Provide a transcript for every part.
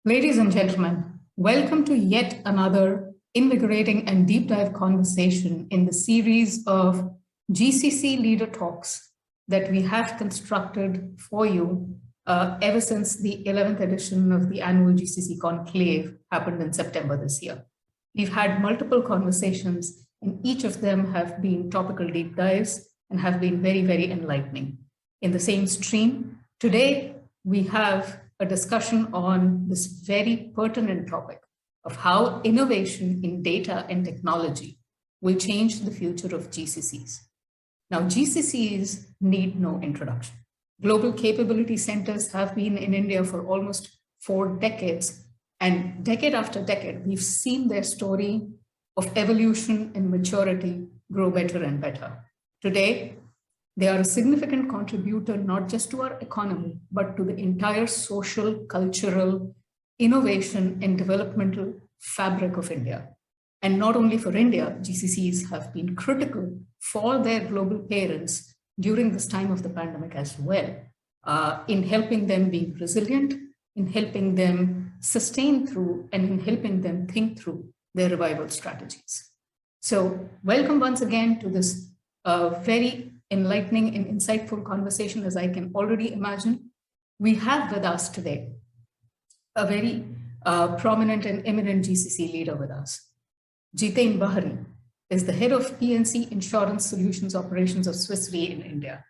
Ladies and gentlemen, welcome to yet another invigorating and deep dive conversation in the series of GCC Leader Talks that we have constructed for you ever since the 11th edition of the annual GCC Conclave happened in September this year. We've had multiple conversations, and each of them have been topical deep dives and have been very, very enlightening. In the same stream, today we have a discussion on this very pertinent topic of how innovation in data and technology will change the future of GCCs. Now, GCCs need no introduction. Global capability centers have been in India for almost 4 decades, and decade after decade, we've seen their story of evolution and maturity grow better and better. Today, they are a significant contributor not just to our economy, but to the entire social, cultural, innovation, and developmental fabric of India. And not only for India, GCCs have been critical for their global parents during this time of the pandemic as well, in helping them be resilient, in helping them sustain through, and in helping them think through their revival strategies. So welcome once again to this very enlightening and insightful conversation, as I can already imagine. We have with us today a very prominent and eminent GCC leader with us. Jitain Bahari is the head of PNC Insurance Solutions Operations of Swiss Re in India.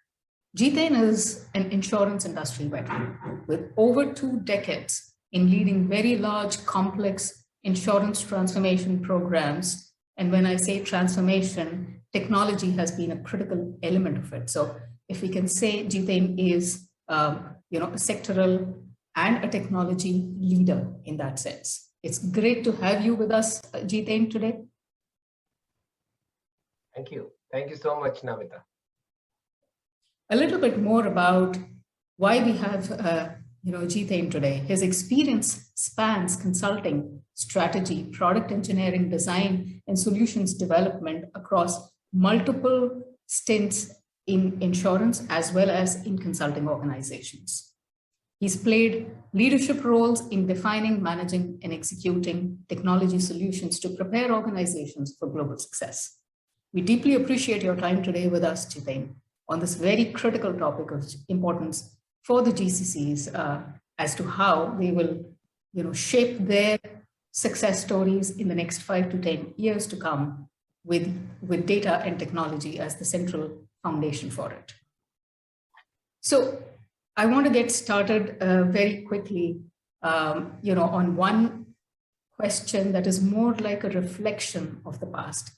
Jitain is an insurance industry veteran with over 2 decades in leading very large, complex insurance transformation programs. And when I say transformation, technology has been a critical element of it. So if we can say Jitain is a sectoral and a technology leader in that sense. It's great to have you with us, Jitain, today. Thank you. Thank you so much, Namita. A little bit more about why we have Jitain today. His experience spans consulting, strategy, product engineering, design, and solutions development across multiple stints in insurance as well as in consulting organizations. He's played leadership roles in defining, managing, and executing technology solutions to prepare organizations for global success. We deeply appreciate your time today with us, Jitain, on this very critical topic of importance for the GCCs as to how they will shape their success stories in the next 5 to 10 years to come with data and technology as the central foundation for it. So I want to get started very quickly, on one question that is more like a reflection of the past.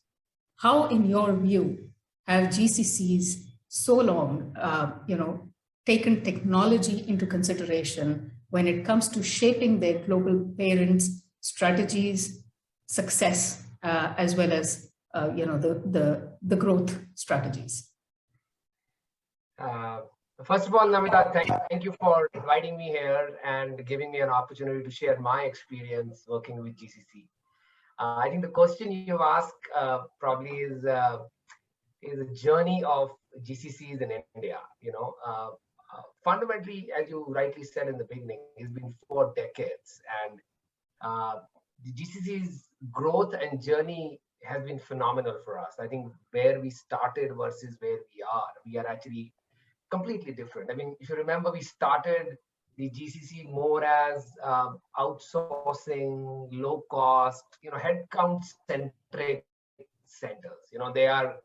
How, in your view, have GCCs so long, taken technology into consideration when it comes to shaping their global parents' strategies, success, as well as the growth strategies? First of all, Namita, thank you for inviting me here and giving me an opportunity to share my experience working with GCC. I think the question you ask probably is a journey of GCCs in India. Fundamentally, as you rightly said in the beginning, it's been 4 decades, and the GCC's growth and journey has been phenomenal for us. I think where we started versus where we are actually completely different. I mean, if you remember, we started the GCC more as outsourcing, low cost, headcount centric centers. They are,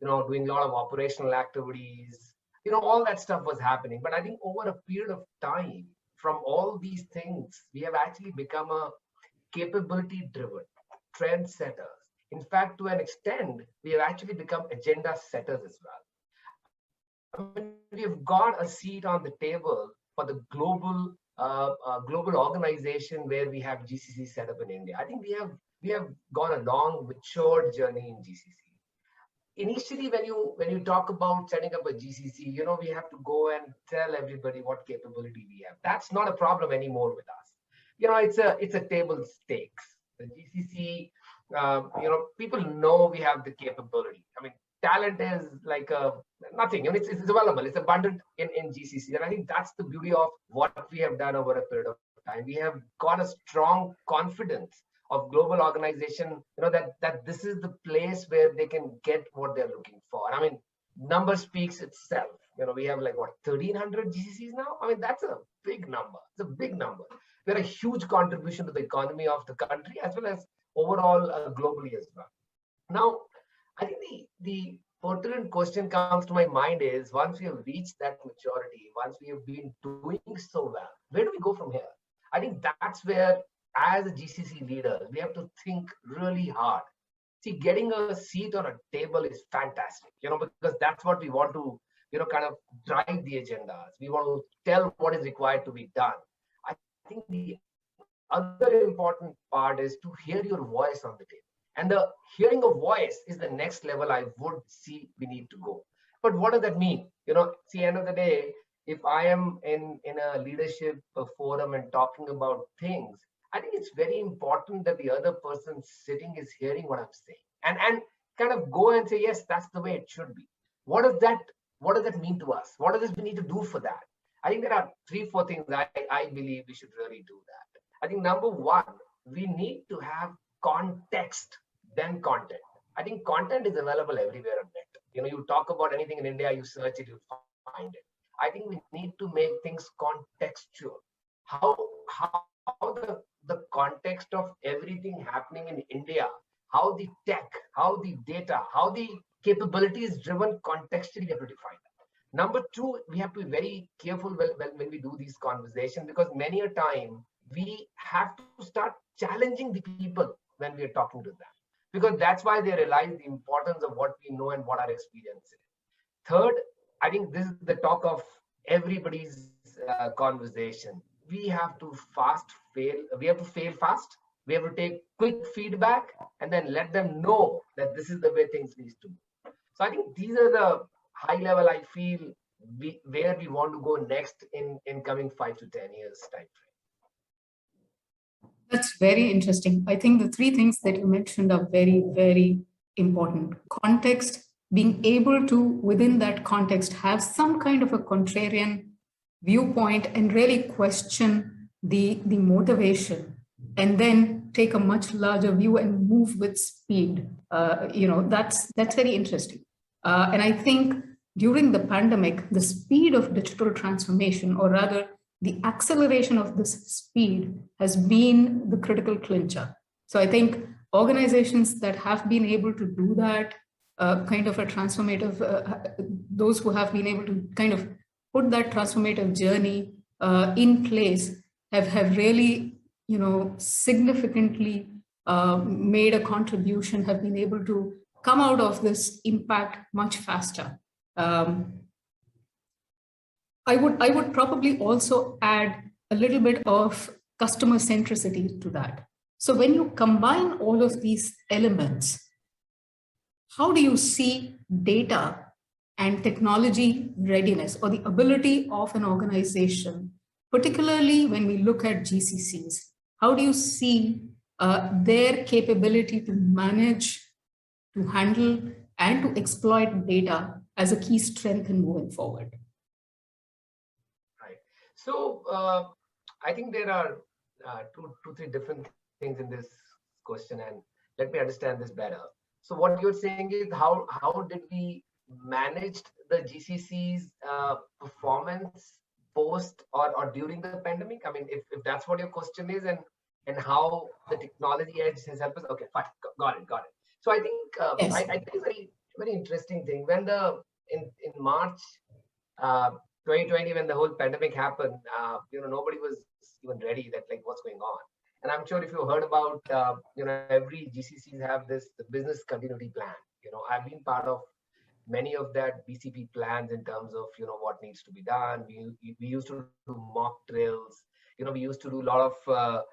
doing a lot of operational activities. All that stuff was happening. But I think over a period of time, from all these things, we have actually become a capability driven trendsetters. In fact, to an extent, we have actually become agenda setters as well. I mean, we have got a seat on the table for the global organization where we have GCC set up in India. I think we have gone a long, matured journey in GCC. Initially, when you talk about setting up a GCC, we have to go and tell everybody what capability we have. That's not a problem anymore with us. It's a table stakes. The GCC, people know we have the capability. I mean, talent is like nothing. It's available. It's abundant in GCC. And I think that's the beauty of what we have done over a period of time. We have got a strong confidence of global organization, that this is the place where they can get what they're looking for. I mean, number speaks itself. We have like what, 1,300 GCCs now? I mean, that's a big number. It's a big number. We're a huge contribution to the economy of the country as well as overall globally as well. Now, I think the pertinent question comes to my mind is, once we have reached that maturity, once we have been doing so well, where do we go from here? I think that's where, as a GCC leader, we have to think really hard. See, getting a seat on a table is fantastic, because that's what we want to, kind of drive the agendas. We want to tell what is required to be done. I think the other important part is to hear your voice on the table. And the hearing of voice is the next level I would see we need to go. But what does that mean? See, end of the day, if I am in a leadership forum and talking about things, I think it's very important that the other person sitting is hearing what I'm saying and kind of go and say, yes, that's the way it should be. What does that mean to us? What does we need to do for that? I think there are 3-4 things I believe we should really do that. I think number one, we need to have context, then content. I think content is available everywhere on net. You talk about anything in India, you search it, you find it. I think we need to make things contextual. How the context of everything happening in India, how the tech, how the data, how the capability is driven contextually, we have to define that. Number two, we have to be very careful when we do these conversations, because many a time we have to start challenging the people when we are talking to them, because that's why they realize the importance of what we know and what our experience is. Third, I think this is the talk of everybody's conversation. We have to fail. We have to fail fast. We have to take quick feedback and then let them know that this is the way things need to be. So I think these are the high level, I feel, where we want to go next in coming 5 to 10 years time frame. That's very interesting. I think the 3 things that you mentioned are very, very important. Context, being able to, within that context, have some kind of a contrarian viewpoint and really question the motivation, and then take a much larger view and move with speed. That's very interesting. And I think during the pandemic, the speed of digital transformation, or rather the acceleration of this speed, has been the critical clincher. So I think organizations that have been able to do that kind of a transformative, those who have been able to kind of put that transformative journey in place have really, significantly made a contribution, have been able to come out of this impact much faster. I would probably also add a little bit of customer centricity to that. So when you combine all of these elements, how do you see data and technology readiness, or the ability of an organization, particularly when we look at GCCs? How do you see their capability to manage, to handle, and to exploit data as a key strength in moving forward? Right. So I think there are two, 3 different things in this question, and let me understand this better. So what you're saying is, how did we manage the GCC's performance post or during the pandemic? I mean, if that's what your question is, and how the technology edge has helped us. Okay, fine, got it. So I think Yes. I think it's very, very interesting thing. When in March 2020, when the whole pandemic happened, nobody was even ready that like what's going on. And I'm sure if you heard about, every GCCs have the business continuity plan. I've been part of many of that BCP plans in terms of, what needs to be done. We used to do mock drills. We used to do a lot of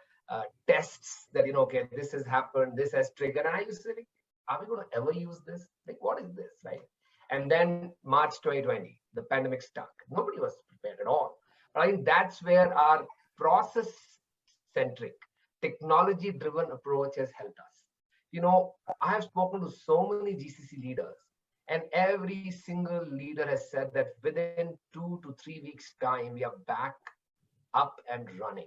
tests that, okay, this has happened, this has triggered. And I used to say, like, are we going to ever use this? Like, what is this, right? And then March 2020, the pandemic stuck. Nobody was prepared at all. But I think that's where our process-centric, technology-driven approach has helped us. I have spoken to so many GCC leaders, and every single leader has said that within 2 to 3 weeks' time, we are back up and running.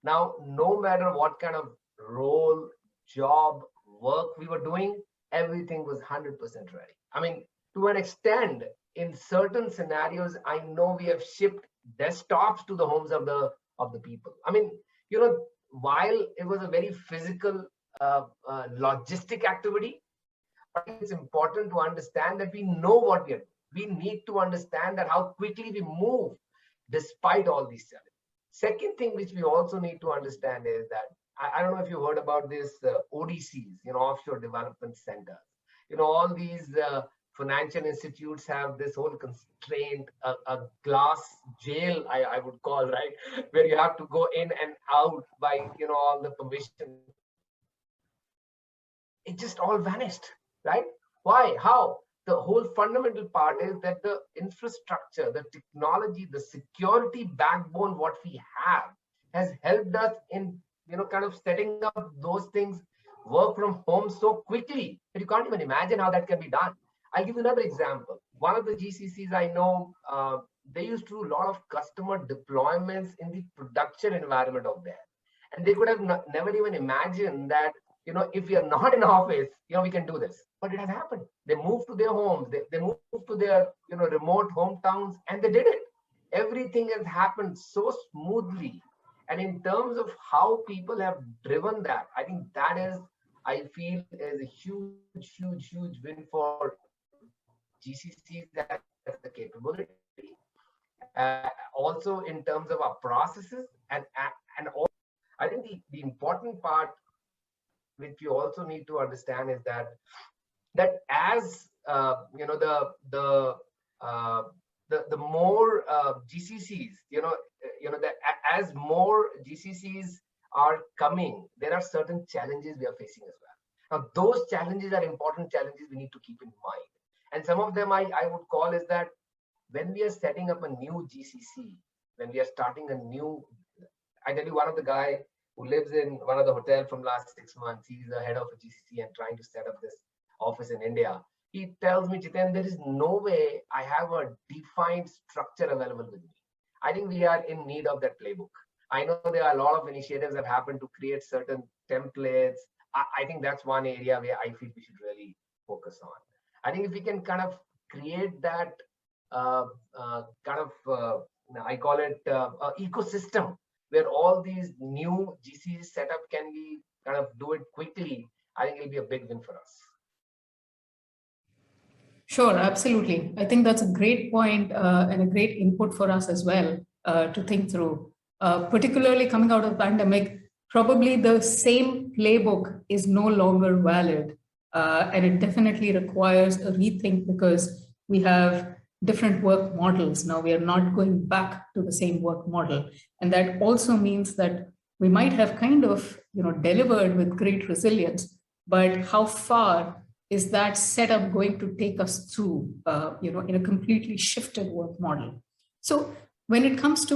Now, no matter what kind of role, job, work we were doing, everything was 100% ready. I mean, to an extent, in certain scenarios, I know we have shipped desktops to the homes of the people. I mean, while it was a very physical, logistic activity, but it's important to understand that we know what we are doing. We need to understand that how quickly we move despite all these challenges. Second thing which we also need to understand is that I don't know if you heard about this ODCs, offshore development centers. All these financial institutes have this whole constraint, a glass jail, I would call, right, where you have to go in and out by all the permission. It just all vanished, right? Why? How? The whole fundamental part is that the infrastructure, the technology, the security backbone, what we have, has helped us in kind of setting up those things, work from home so quickly that you can't even imagine how that can be done. I'll give you another example. One of the GCCs I know, they used to do a lot of customer deployments in the production environment out there, and they could have never even imagined that if we are not in office, we can do this. But it has happened. They moved to their homes, they moved to their remote hometowns, and they did it. Everything has happened so smoothly. And in terms of how people have driven that, I think that is, I feel, is a huge win for GCCs. That's the capability. Also in terms of our processes, and also, I think the important part which you also need to understand is that as the more GCCs, that as more GCCs are coming, there are certain challenges we are facing as well. Now, those challenges are important challenges we need to keep in mind. And some of them I would call is that when we are setting up a new GCC, when we are starting a new, I tell you, one of the guy who lives in one of the hotel from last 6 months, he's the head of a GCC and trying to set up this office in India. He tells me, Jiten, there is no way I have a defined structure available with me. I think we are in need of that playbook. I know there are a lot of initiatives that happen to create certain templates. I think that's one area where I feel we should really focus on. I think if we can kind of create that I call it ecosystem where all these new GCC setup can be kind of do it quickly, I think it'll be a big win for us. Sure, absolutely. I think that's a great point and a great input for us as well to think through. Particularly coming out of the pandemic, probably the same playbook is no longer valid. And it definitely requires a rethink because we have different work models. Now we are not going back to the same work model. And that also means that we might have kind of delivered with great resilience, but how far is that setup going to take us through in a completely shifted work model? So when it comes to,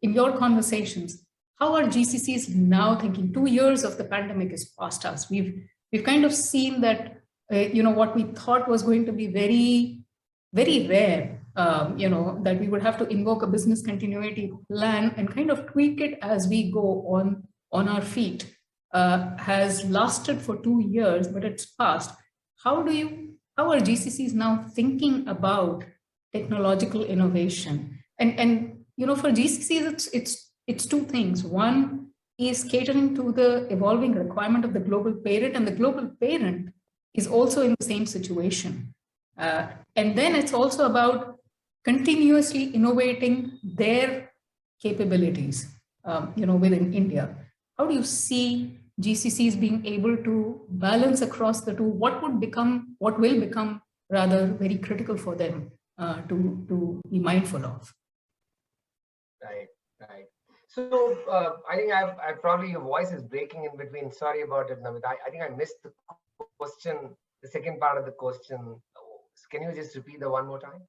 in your conversations, how are GCCs now thinking? 2 years of the pandemic is past us. We've kind of seen that what we thought was going to be very, very rare, that we would have to invoke a business continuity plan and kind of tweak it as we go on our feet, has lasted for 2 years, but it's passed. How are GCCs now thinking about technological innovation? And for GCCs, it's two things. One is catering to the evolving requirement of the global parent, and the global parent is also in the same situation. And then it's also about continuously innovating their capabilities, within India. How do you see GCCs being able to balance across the two? What will become rather very critical for them to be mindful of? Right. So I think I've probably, your voice is breaking in between. Sorry about it, Namit. I think I missed the question, the second part of the question. Can you just repeat that one more time?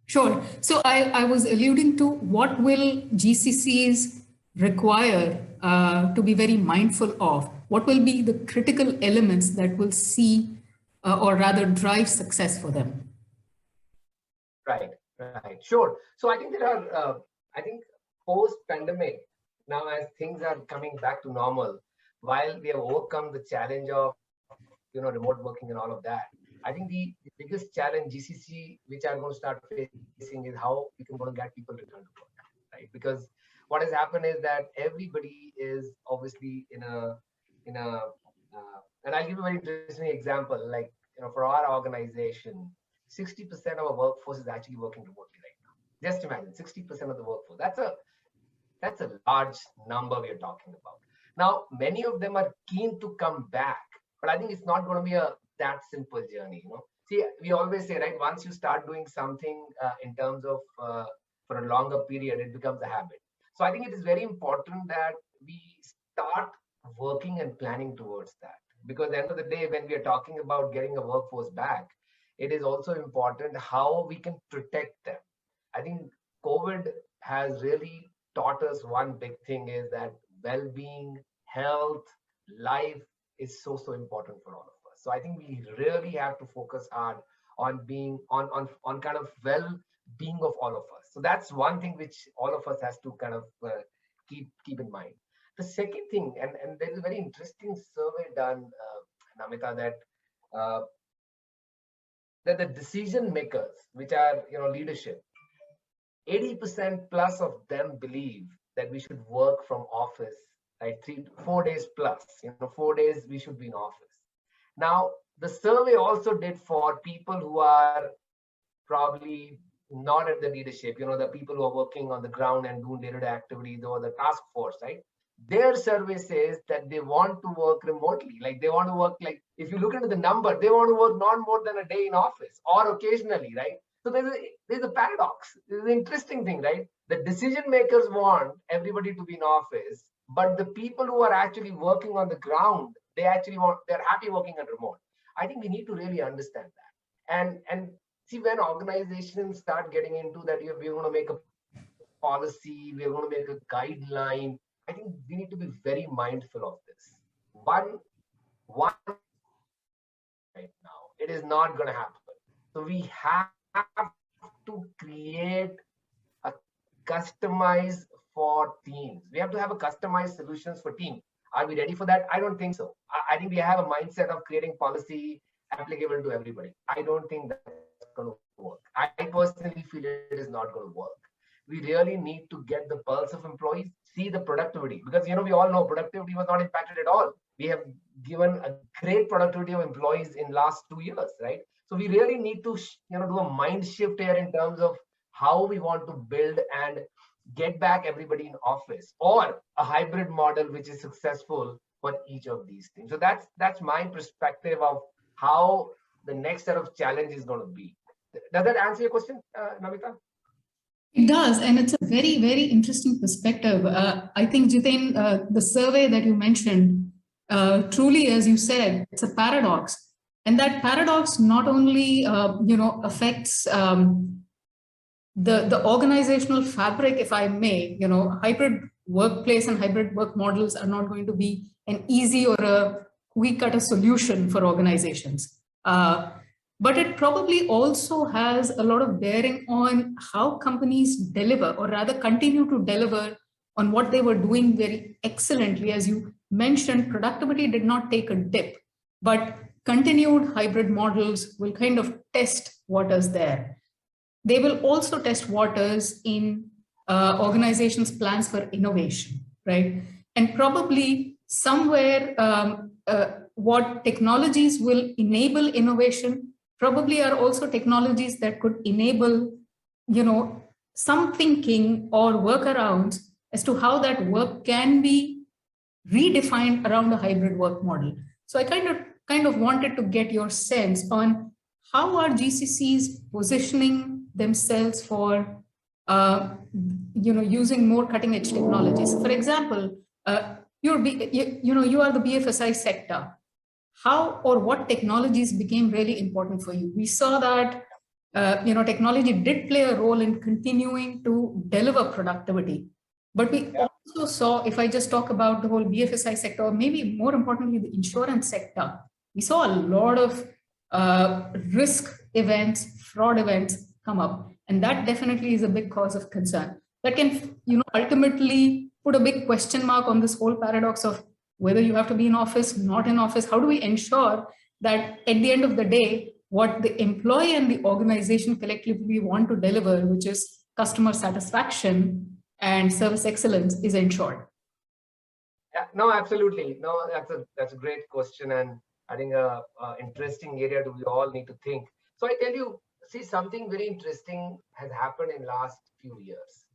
Sure. So I was alluding to what will GCCs require to be very mindful of? What will be the critical elements that will see or rather drive success for them? Right. Sure. So I think there are, post-pandemic, now as things are coming back to normal, while we have overcome the challenge of remote working and all of that, I think the biggest challenge GCC which are going to start facing is how we can going to get people return to work, right? Because what has happened is that everybody is obviously in a and I'll give you a very interesting example. Like, for our organization, 60% of our workforce is actually working remotely right now. Just imagine 60% of the workforce. That's a large number we are talking about. Now, many of them are keen to come back, but I think it's not going to be a that simple journey. See, we always say, right, once you start doing something in terms of for a longer period, it becomes a habit. So I think it is very important that we start working and planning towards that. Because at the end of the day, when we are talking about getting a workforce back, it is also important how we can protect them. I think COVID has really taught us one big thing is that well-being, health, life is so important for all of us. So I think we really have to focus hard on being on kind of well-being of all of us. So that's one thing which all of us has to kind of keep in mind. The second thing, and there is a very interesting survey done, Namita, uh, that the decision makers, which are leadership, 80% plus of them believe that we should work from office, like 3 to 4 days plus. 4 days we should be in office. Now, the survey also did for people who are probably not at the leadership, the people who are working on the ground and doing day-to-day activities or the task force, right? Their survey says that they want to work remotely. Like they want to work, like if you look into the number, they want to work not more than a day in office or occasionally, right? So there's a paradox. This is an interesting thing, right? The decision makers want everybody to be in office, but the people who are actually working on the ground, they're happy working at remote. I think we need to really understand that. And see, when organizations start getting into that, we're going to make a policy, we're going to make a guideline. I think we need to be very mindful of this. One right now, it is not going to happen. So we have to create a customized for teams. We have to have a customized solutions for teams. Are we ready for that? I don't think so. I think we have a mindset of creating policy applicable to everybody. I don't think that's going to work. I personally feel it is not going to work. We really need to get the pulse of employees, see the productivity, because we all know productivity was not impacted at all. We have given a great productivity of employees in last 2 years, right? So we really need to do a mind shift here in terms of how we want to build and get back everybody in office, or a hybrid model which is successful for each of these things. So that's my perspective of how the next set of challenge is going to be. Does that answer your question, Namita? It does, and it's a very, very interesting perspective. I think, Jiten, the survey that you mentioned, truly, as you said, it's a paradox. And that paradox not only, affects the organizational fabric, if I may. Hybrid workplace and hybrid work models are not going to be an easy or a quick-cutter solution for organizations. But it probably also has a lot of bearing on how companies deliver, or rather continue to deliver on what they were doing very excellently. As you mentioned, productivity did not take a dip, but continued hybrid models will kind of test waters there. They will also test waters in organizations' plans for innovation, right? And probably somewhere what technologies will enable innovation probably are also technologies that could enable, some thinking or workarounds as to how that work can be redefined around a hybrid work model. So I kind of wanted to get your sense on how are GCCs positioning themselves for, using more cutting edge technologies. For example, you are the BFSI sector. How or what technologies became really important for you? We saw that technology did play a role in continuing to deliver productivity, but we also saw, if I just talk about the whole BFSI sector, or maybe more importantly the insurance sector, we saw a lot of risk events, fraud events come up, and that definitely is a big cause of concern. That can ultimately put a big question mark on this whole paradox of whether you have to be in office, not in office. How do we ensure that at the end of the day, what the employee and the organization collectively want to deliver, which is customer satisfaction and service excellence, is ensured? Yeah, no, absolutely. No, that's a great question, and I think a interesting area we all need to think. So I tell you, see, something very interesting has happened in last few years,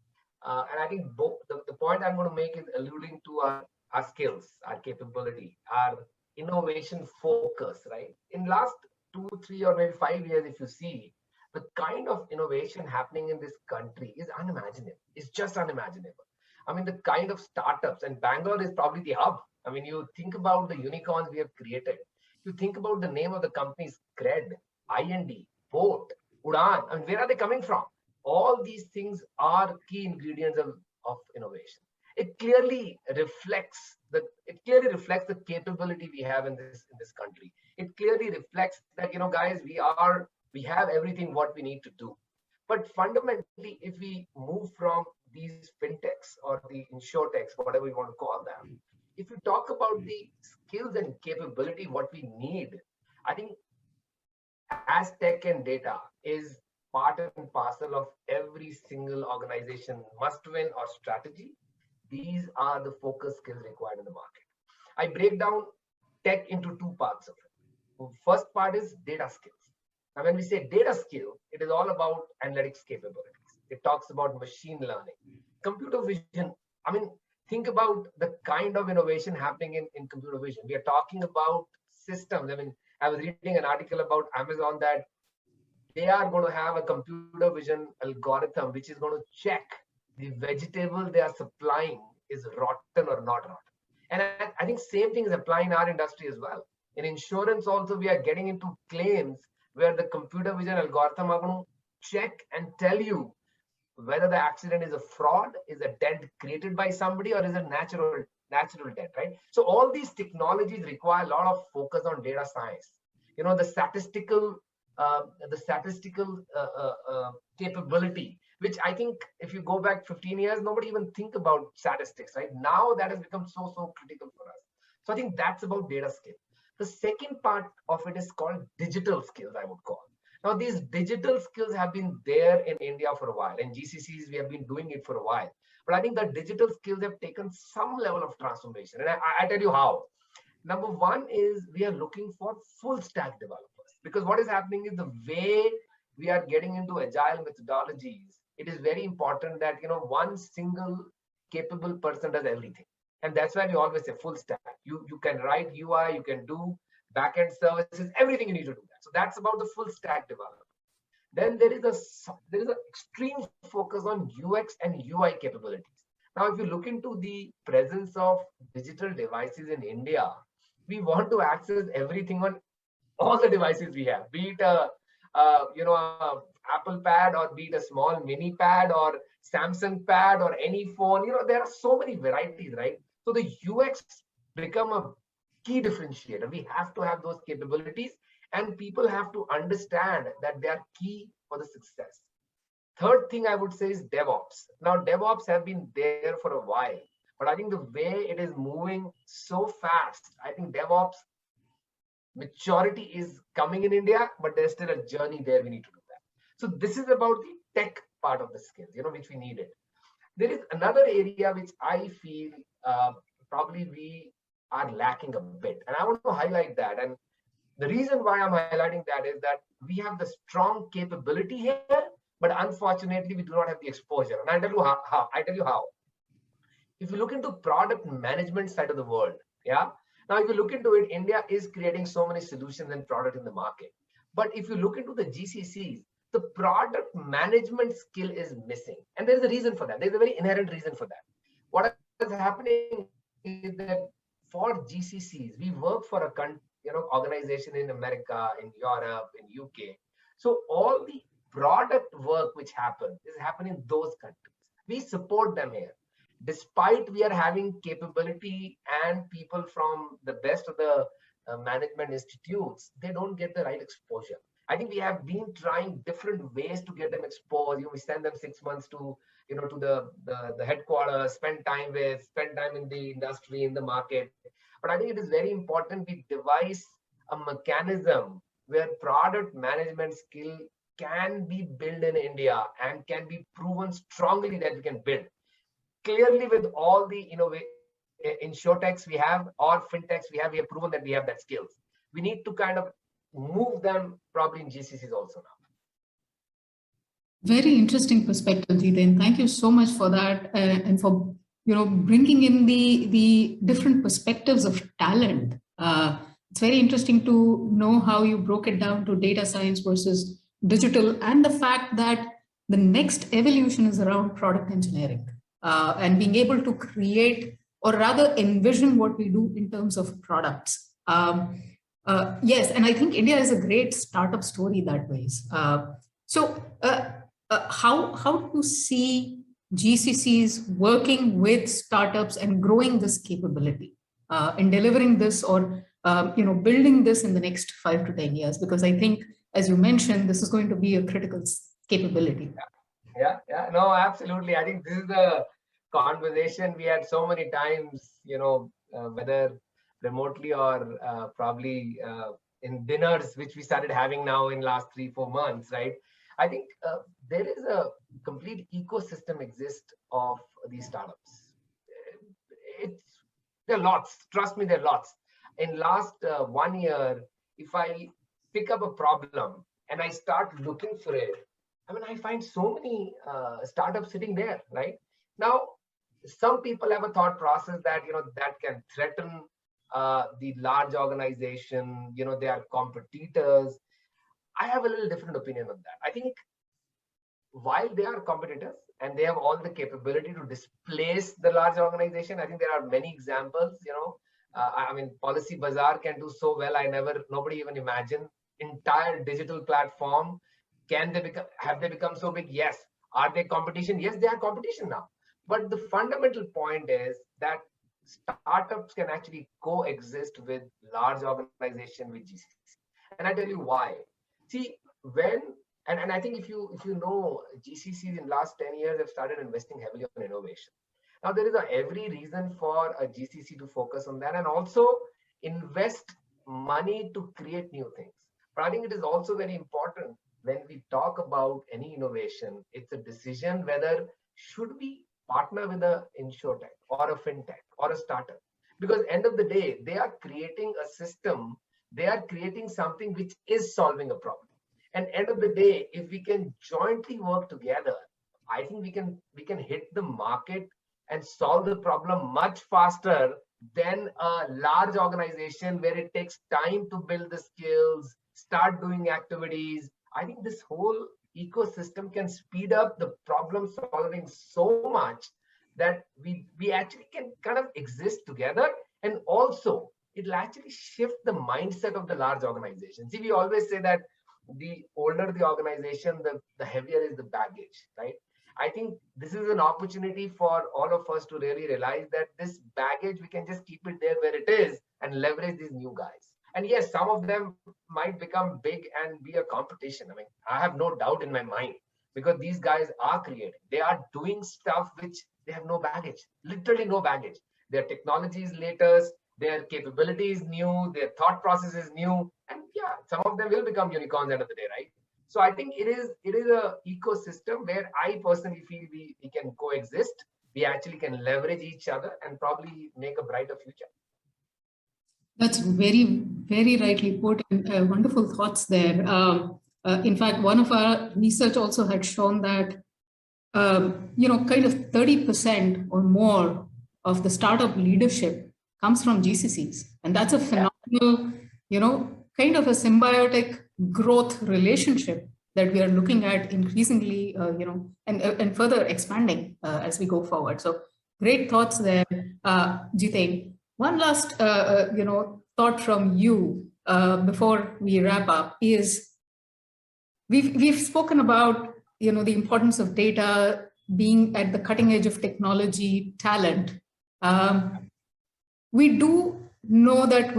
and I think both the point I'm going to make is alluding to our skills, our capability, our innovation focus. Right, in last 2, 3, or maybe 5 years, if you see, the kind of innovation happening in this country is unimaginable. It's just unimaginable. I mean, the kind of startups, and Bangalore is probably the hub. I mean, you think about the unicorns we have created. You think about the name of the companies, Cred, IND, Boat, Udan. I mean, where are they coming from? All these things are key ingredients of innovation. It clearly reflects the capability we have in this country. It clearly reflects that, guys, we have everything what we need to do. But fundamentally, if we move from these fintechs or the insurtechs, whatever you want to call them, if you talk about the skills and capability, what we need, I think as tech and data is part and parcel of every single organization must win or strategy, these are the focus skills required in the market. I break down tech into two parts of it. First part is data skills. Now, when we say data skill, it is all about analytics capabilities. It talks about machine learning, computer vision. I mean, think about the kind of innovation happening in computer vision. We are talking about systems. I mean, I was reading an article about Amazon that they are going to have a computer vision algorithm which is going to check the vegetable they are supplying is rotten or not rotten. And I think same thing is applying in our industry as well. In insurance also, we are getting into claims where the computer vision algorithm are going to check and tell you whether the accident is a fraud, is a dent created by somebody, or is a natural dent, right? So all these technologies require a lot of focus on data science. The statistical capability, which I think if you go back 15 years, nobody even think about statistics, right? Now that has become so critical for us. So I think that's about data skill. The second part of it is called digital skills, I would call. Now, these digital skills have been there in India for a while. In GCCs, we have been doing it for a while. But I think the digital skills have taken some level of transformation. And I tell you how. Number one is we are looking for full stack developers. Because what is happening is the way we are getting into agile methodologies, it is very important that, one single capable person does everything. And that's why we always say full stack. You can write UI, you can do backend services, everything you need to do that. So that's about the full stack development. Then there is an extreme focus on UX and UI capabilities. Now, if you look into the presence of digital devices in India, we want to access everything on all the devices we have, be it a Apple pad, or be it a small mini pad, or Samsung pad, or any phone. There are so many varieties, right? So the UX become a key differentiator. We have to have those capabilities, and people have to understand that they are key for the success. Third thing I would say is DevOps. Now, DevOps have been there for a while, but I think the way it is moving so fast, I think DevOps maturity is coming in India, but there's still a journey there. We need to do that. So this is about the tech part of the skills, which we needed. There is another area which I feel probably we are lacking a bit, and I want to highlight that. And the reason why I'm highlighting that is that we have the strong capability here, but unfortunately we do not have the exposure. And I'll tell you how. If you look into product management side of the world, yeah. Now, if you look into it, India is creating so many solutions and product in the market. But if you look into the GCCs, the product management skill is missing. And there's a reason for that. There's a very inherent reason for that. What is happening is that for GCCs, we work for a organization in America, in Europe, in UK. So all the product work which happens is happening in those countries. We support them here. Despite we are having capability and people from the best of the management institutes, they don't get the right exposure. I think we have been trying different ways to get them exposed. We send them 6 months to to the headquarters, spend time in the industry, in the market. But I think it is very important we devise a mechanism where product management skill can be built in India and can be proven strongly that we can build. Clearly, with all the insurtechs we have or fintechs we have proven that we have that skills. We need to kind of move them probably in GCCs also now. Very interesting perspective, Jiten. Thank you so much for that, and for bringing in the different perspectives of talent. It's very interesting to know how you broke it down to data science versus digital, and the fact that the next evolution is around product engineering and being able to create, or rather envision, what we do in terms of products. Yes, and I think India is a great startup story that ways. How do you see GCCs working with startups and growing this capability in delivering this, or building this in the next 5 to 10 years? Because I think, as you mentioned, this is going to be a critical capability. Yeah, no, absolutely. I think this is the conversation we had so many times, whether remotely or probably in dinners, which we started having now in last 3-4 months, right? I think there is a complete ecosystem exists of these startups. There are lots. Trust me, there are lots. In last 1 year, if I pick up a problem and I start looking for it, I find so many startups sitting there, right? Now, some people have a thought process that, that can threaten the large organization, they are competitors. I have a little different opinion on that. I think while they are competitors and they have all the capability to displace the large organization, I think there are many examples, Policybazaar can do so well. Nobody even imagined. Entire digital platform. Have they become so big? Yes. Are they competition? Yes, they are competition now. But the fundamental point is that startups can actually coexist with large organization, with GCC. And I tell you why. See, and I think if you know, GCCs in last 10 years have started investing heavily on innovation. Now there is every reason for a GCC to focus on that and also invest money to create new things. But I think it is also very important when we talk about any innovation, it's a decision whether should we partner with an insurtech or a fintech or a startup. Because end of the day, they are creating a system, they are creating something which is solving a problem. And end of the day, if we can jointly work together, I think we can hit the market and solve the problem much faster than a large organization where it takes time to build the skills, start doing activities. I think this whole ecosystem can speed up the problem solving so much that we actually can kind of exist together. And also, it'll actually shift the mindset of the large organization. See, we always say that the older the organization, the heavier is the baggage, right? I think this is an opportunity for all of us to really realize that this baggage, we can just keep it there where it is and leverage these new guys. And yes, some of them might become big and be a competition. I have no doubt in my mind, because these guys are creating. They are doing stuff which they have no baggage, literally no baggage. Their technology is latest, their capability is new, their thought process is new. And yeah, some of them will become unicorns end of the day, right? So I think it is a ecosystem where I personally feel we can coexist. We actually can leverage each other and probably make a brighter future. That's very, very rightly put, and wonderful thoughts there. In fact, one of our research also had shown that, kind of 30% or more of the startup leadership comes from GCCs. And that's a phenomenal, kind of a symbiotic growth relationship that we are looking at increasingly, and further expanding as we go forward. So great thoughts there, Jiten. One last, thought from you before we wrap up is we've spoken about, the importance of data, being at the cutting edge of technology, talent. We do know that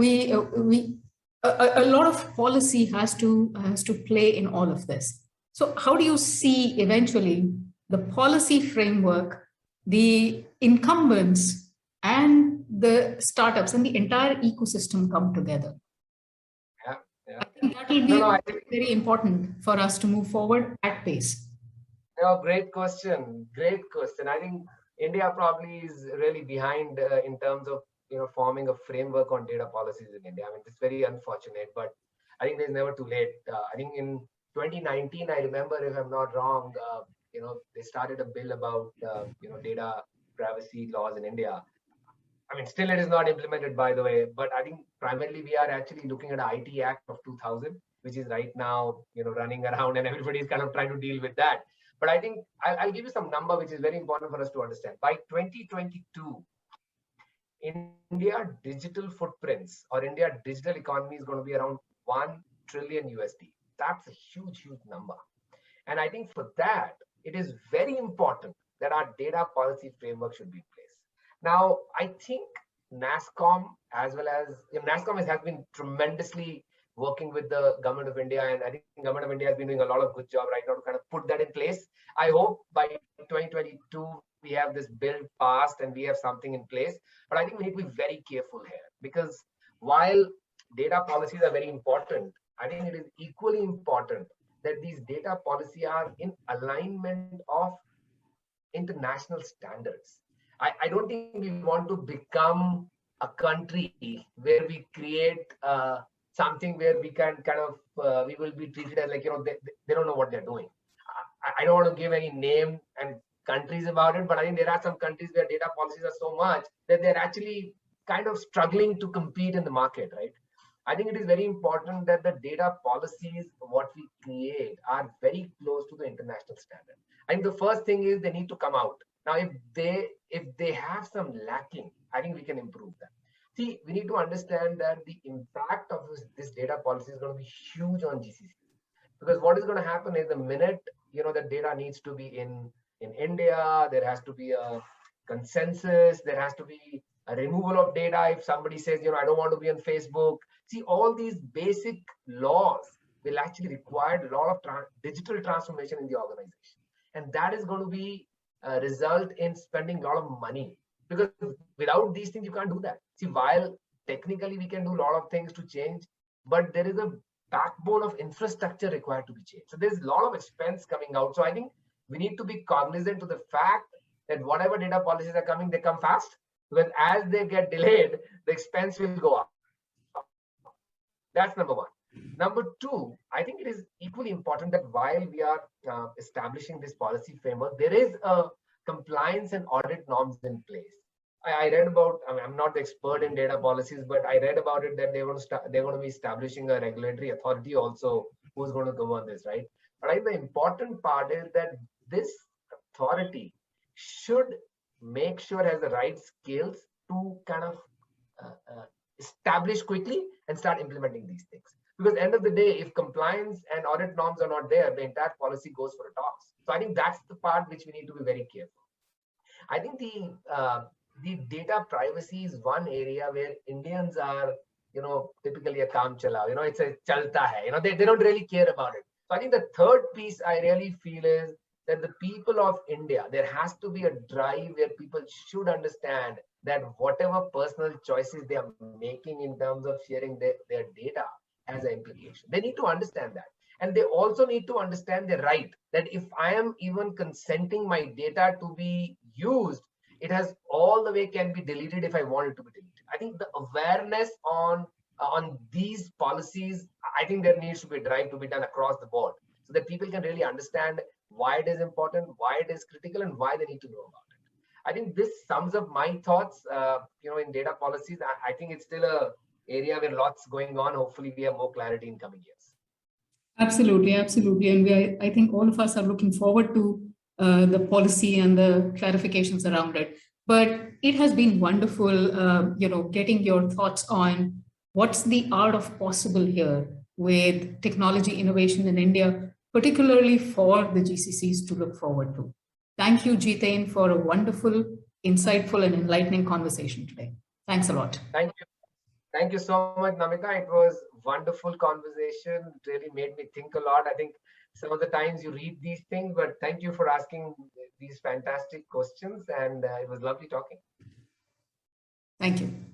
a lot of policy has to play in all of this. So how do you see eventually the policy framework, the incumbents, and the startups and the entire ecosystem come together. Yeah, yeah. I think that will be very important for us to move forward at pace. Great question. Great question. I think India probably is really behind in terms of forming a framework on data policies in India. I mean, it's very unfortunate, but I think it's never too late. I think in 2019, I remember, if I'm not wrong, they started a bill about data privacy laws in India. I mean, still it is not implemented, by the way, but I think primarily we are actually looking at the IT Act of 2000, which is right now, running around, and everybody is kind of trying to deal with that. But I think I'll give you some number, which is very important for us to understand. By 2022, India digital footprints or India digital economy is going to be around 1 trillion USD. That's a huge, huge number. And I think for that, it is very important that our data policy framework should be in place. Now, I think NASSCOM, as well as NASSCOM has been tremendously working with the government of India, and I think the government of India has been doing a lot of good job right now to kind of put that in place. I hope by 2022 we have this bill passed and we have something in place. But I think we need to be very careful here, because while data policies are very important, I think it is equally important that these data policies are in alignment of international standards. I don't think we want to become a country where we create something where we can kind of, we will be treated as like, they don't know what they're doing. I don't want to give any name and countries about it, but I think there are some countries where data policies are so much that they're actually kind of struggling to compete in the market, right? I think it is very important that the data policies, what we create, are very close to the international standard. I think the first thing is they need to come out. Now, if they have some lacking, I think we can improve that. See, we need to understand that the impact of this data policy is going to be huge on GCC, because what is going to happen is the minute the data needs to be in India, there has to be a consensus, there has to be a removal of data. If somebody says, I don't want to be on Facebook, see, all these basic laws will actually require a lot of digital transformation in the organization, and that is going to be result in spending a lot of money, because without these things you can't do that. See, while technically we can do a lot of things to change, but there is a backbone of infrastructure required to be changed. So there's a lot of expense coming out. So I think we need to be cognizant to the fact that whatever data policies are coming, they come fast, because as they get delayed, the expense will go up. That's number one. Number two, I think it is equally important that while we are establishing this policy framework, there is a compliance and audit norms in place. I read about, I'm not the expert in data policies, but I read about it that they're going to be establishing a regulatory authority also who's going to govern this, right? But I think the important part is that this authority should make sure it has the right skills to kind of establish quickly and start implementing these things. Because at the end of the day, if compliance and audit norms are not there, the entire policy goes for a toss. So I think that's the part which we need to be very careful. I think the data privacy is one area where Indians are, typically a kaam chalao, it's a chalta hai, they don't really care about it. So I think the third piece I really feel is that the people of India, there has to be a drive where people should understand that whatever personal choices they are making in terms of sharing their data has an implication. They need to understand that. And they also need to understand the right that if I am even consenting my data to be used, it has all the way can be deleted if I want it to be deleted. I think the awareness on these policies, I think there needs to be a drive to be done across the board so that people can really understand why it is important, why it is critical, and why they need to know about it. I think this sums up my thoughts, in data policies. I think it's still a area where lots going on. Hopefully we have more clarity in coming years. Absolutely, absolutely. And I think all of us are looking forward to the policy and the clarifications around it. But it has been wonderful, getting your thoughts on what's the art of possible here with technology innovation in India, particularly for the GCCs to look forward to. Thank you, Jiten, for a wonderful, insightful, and enlightening conversation today. Thanks a lot. Thank you. Thank you so much, Namita. It was wonderful conversation. It really made me think a lot. I think some of the times you read these things, but thank you for asking these fantastic questions. And it was lovely talking. Thank you.